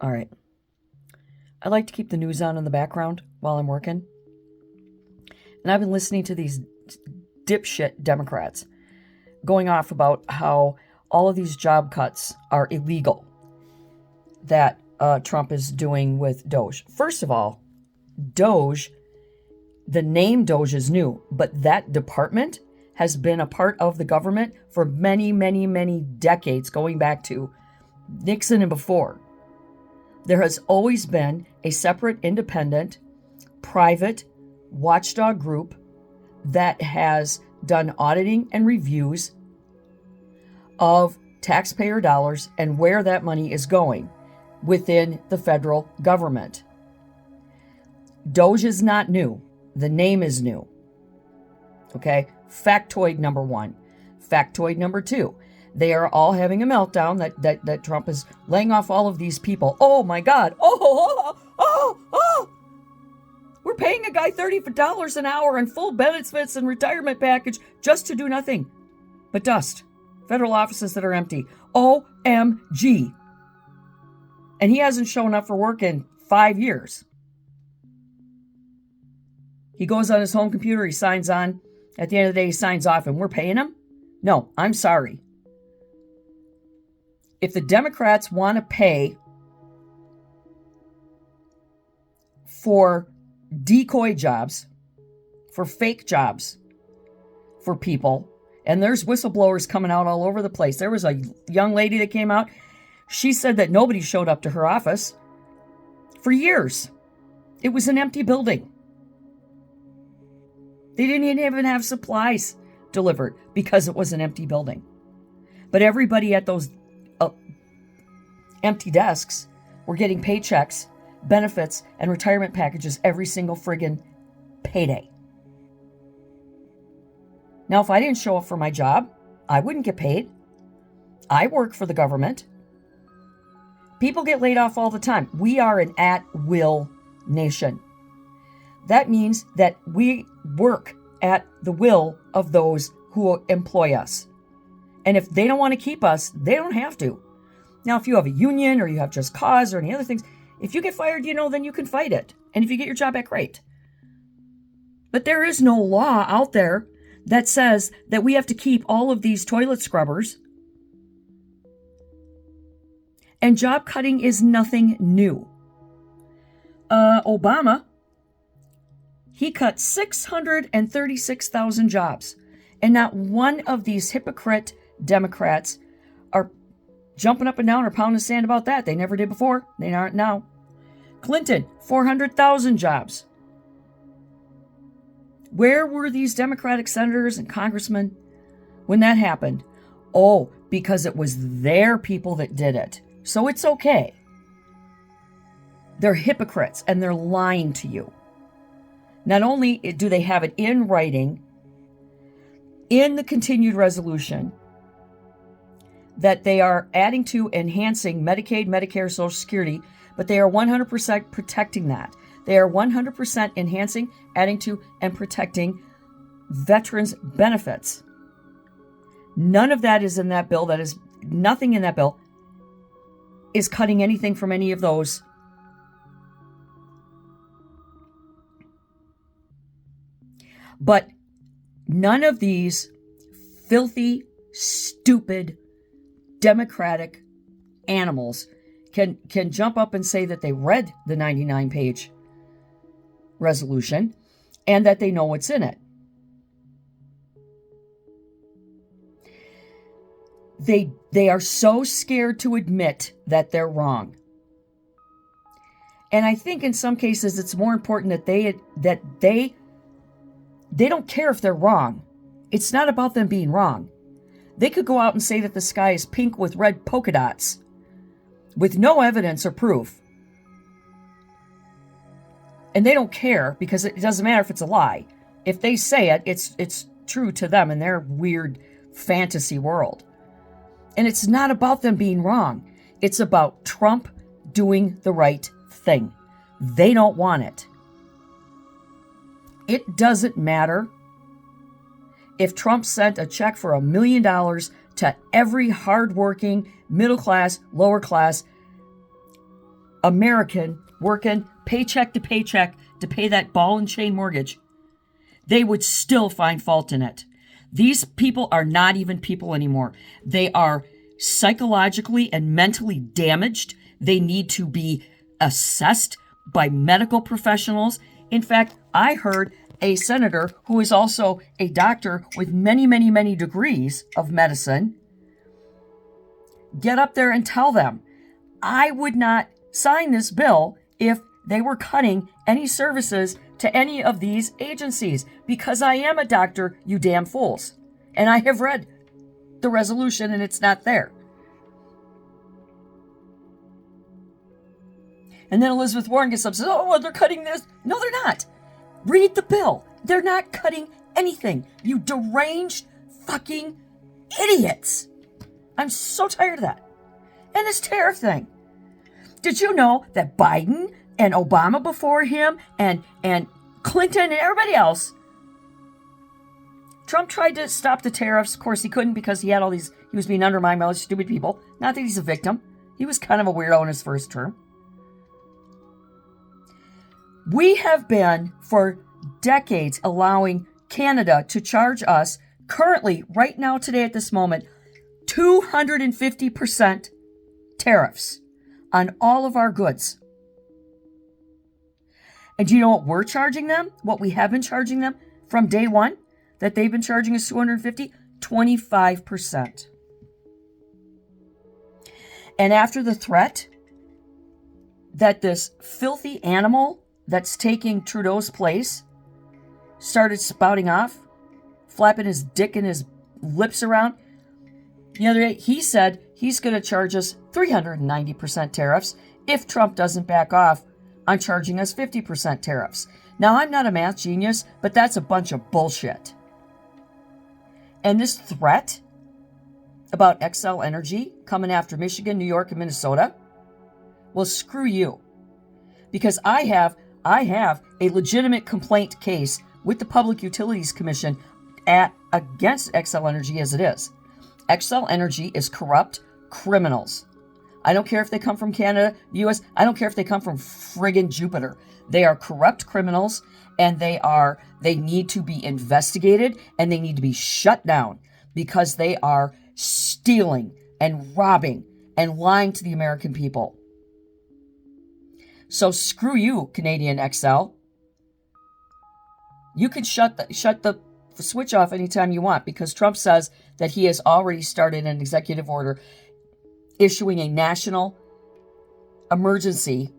All right. I like to keep the news on in the background while I'm working. And I've been listening to these dipshit Democrats going off about how all of these job cuts are illegal that Trump is doing with Doge. First of all, Doge, the name Doge is new, but that department has been a part of the government for many, many, many decades, going back to Nixon and before. There has always been a separate, independent, private watchdog group that has done auditing and reviews of taxpayer dollars and where that money is going within the federal government. Doge is not new. The name is new. Okay? Factoid number one. Factoid number two. They are all having a meltdown that Trump is laying off all of these people. Oh my God. Oh. We're paying a guy $30 an hour and full benefits and retirement package just to do nothing but dust. Federal offices that are empty. OMG. And he hasn't shown up for work in 5 years. He goes on his home computer, he signs on. At the end of the day, he signs off, and we're paying him? No, I'm sorry. If the Democrats want to pay for decoy jobs, for fake jobs for people, and there's whistleblowers coming out all over the place. There was a young lady that came out. She said that nobody showed up to her office for years. It was an empty building. They didn't even have supplies delivered because it was an empty building. But everybody at those empty desks were getting paychecks, benefits, and retirement packages every single friggin' payday. Now, if I didn't show up for my job, I wouldn't get paid. I work for the government. People get laid off all the time. We are an at-will nation. That means that we work at the will of those who employ us. And if they don't want to keep us, they don't have to. Now, if you have a union or you have Just Cause or any other things, if you get fired, then you can fight it. And if you get your job back, great. But there is no law out there that says that we have to keep all of these toilet scrubbers. And job cutting is nothing new. Obama, he cut 636,000 jobs. And not one of these hypocrite Democrats are jumping up and down or pounding sand about that. They never did before. They aren't now. Clinton, 400,000 jobs. Where were these Democratic senators and congressmen when that happened? Oh, because it was their people that did it. So it's okay. They're hypocrites and they're lying to you. Not only do they have it in writing, in the continued resolution, that they are adding to enhancing Medicaid, Medicare, Social Security, but they are 100% protecting that. They are 100% enhancing, adding to, and protecting veterans' benefits. None of that is in that bill. That is nothing in that bill is cutting anything from any of those. But none of these filthy, stupid, Democratic animals can jump up and say that they read the 99-page resolution and that they know what's in it. They are so scared to admit that they're wrong. And I think in some cases it's more important that they don't care if they're wrong. It's not about them being wrong. They could go out and say that the sky is pink with red polka dots with no evidence or proof. And they don't care because it doesn't matter if it's a lie. If they say it, it's true to them in their weird fantasy world. And it's not about them being wrong. It's about Trump doing the right thing. They don't want it. It doesn't matter if Trump sent a check for $1 million to every hardworking, middle class, lower class American working paycheck to paycheck to pay that ball and chain mortgage, they would still find fault in it. These people are not even people anymore. They are psychologically and mentally damaged. They need to be assessed by medical professionals. In fact, I heard a senator who is also a doctor with many, many, many degrees of medicine get up there and tell them, I would not sign this bill if they were cutting any services to any of these agencies, because I am a doctor, you damn fools. And I have read the resolution and it's not there. And then Elizabeth Warren gets up and says, oh, well, they're cutting this. No, they're not. Read the bill. They're not cutting anything. You deranged fucking idiots. I'm so tired of that. And this tariff thing. Did you know that Biden and Obama before him and Clinton and everybody else, Trump tried to stop the tariffs. Of course, he couldn't because he was being undermined by all these stupid people. Not that he's a victim. He was kind of a weirdo in his first term. We have been, for decades, allowing Canada to charge us, currently, right now, today, at this moment, 250% tariffs on all of our goods. And do you know what we're charging them? What we have been charging them from day one? That they've been charging us 250? 25%. And after the threat that this filthy animal that's taking Trudeau's place started spouting off, flapping his dick and his lips around, the other day he said he's going to charge us 390% tariffs if Trump doesn't back off on charging us 50% tariffs. Now, I'm not a math genius, but that's a bunch of bullshit. And this threat about Xcel Energy coming after Michigan, New York, and Minnesota, well, screw you. Because I have a legitimate complaint case with the Public Utilities Commission against Xcel Energy as it is. Xcel Energy is corrupt criminals. I don't care if they come from Canada, the U.S. I don't care if they come from friggin' Jupiter. They are corrupt criminals, and they need to be investigated, and they need to be shut down because they are stealing and robbing and lying to the American people. So screw you, Canadian Xcel. You can shut the switch off anytime you want, because Trump says that he has already started an executive order issuing a national emergency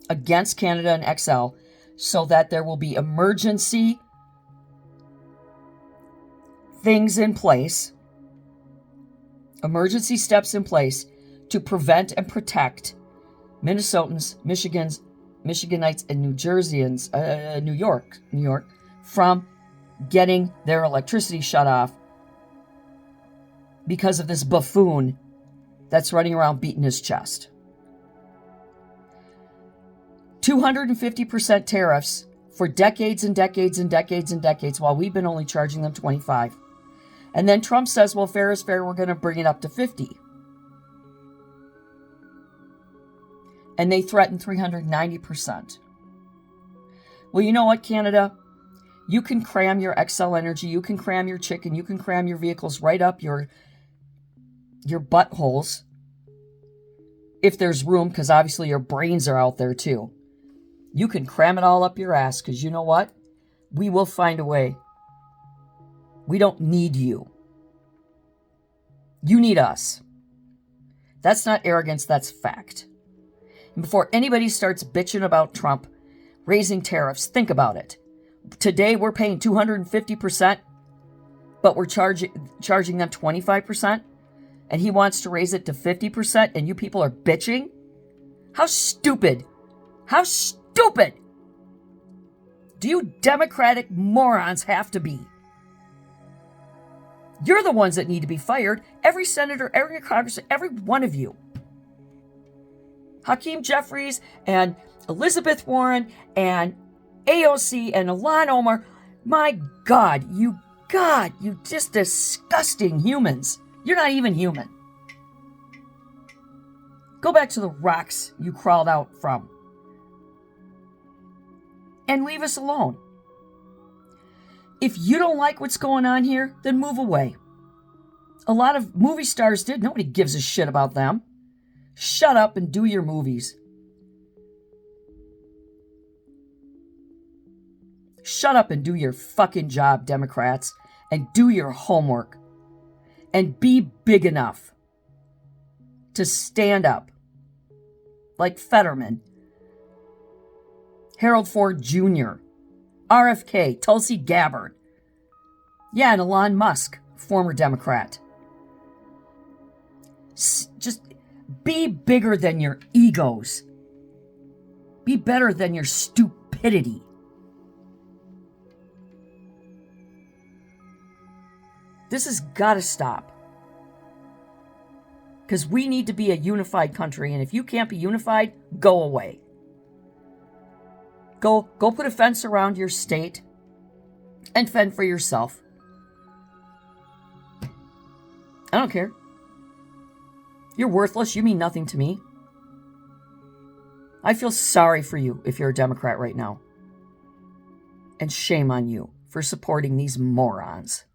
against Canada and Xcel so that there will be emergency things in place, emergency steps in place to prevent and protect Minnesotans, Michiganites, and New Jerseyans, New York, from getting their electricity shut off because of this buffoon that's running around beating his chest. 250% tariffs for decades and decades and decades and decades, while we've been only charging them 25. And then Trump says, well, fair is fair, we're going to bring it up to 50. And they threaten 390%. Well, you know what, Canada? You can cram your Xcel Energy, you can cram your chicken, you can cram your vehicles right up your buttholes, if there's room, because obviously your brains are out there too. You can cram it all up your ass, because you know what? We will find a way. We don't need you. You need us. That's not arrogance, that's fact. And before anybody starts bitching about Trump raising tariffs, think about it. Today we're paying 250%, but we're charging them 25%, and he wants to raise it to 50%, and you people are bitching? How stupid! How stupid do you Democratic morons have to be? You're the ones that need to be fired. Every senator, every congressman, every one of you. Hakeem Jeffries and Elizabeth Warren and AOC and Ilhan Omar. My God, you just disgusting humans. You're not even human. Go back to the rocks you crawled out from and leave us alone. If you don't like what's going on here, then move away. A lot of movie stars did. Nobody gives a shit about them. Shut up and do your movies. Shut up and do your fucking job, Democrats, and do your homework. And be big enough to stand up like Fetterman, Harold Ford Jr., RFK, Tulsi Gabbard. Yeah, and Elon Musk, former Democrat. Just be bigger than your egos. Be better than your stupidity. This has got to stop. Because we need to be a unified country, and if you can't be unified, go away. Go put a fence around your state and fend for yourself. I don't care. You're worthless. You mean nothing to me. I feel sorry for you if you're a Democrat right now. And shame on you for supporting these morons.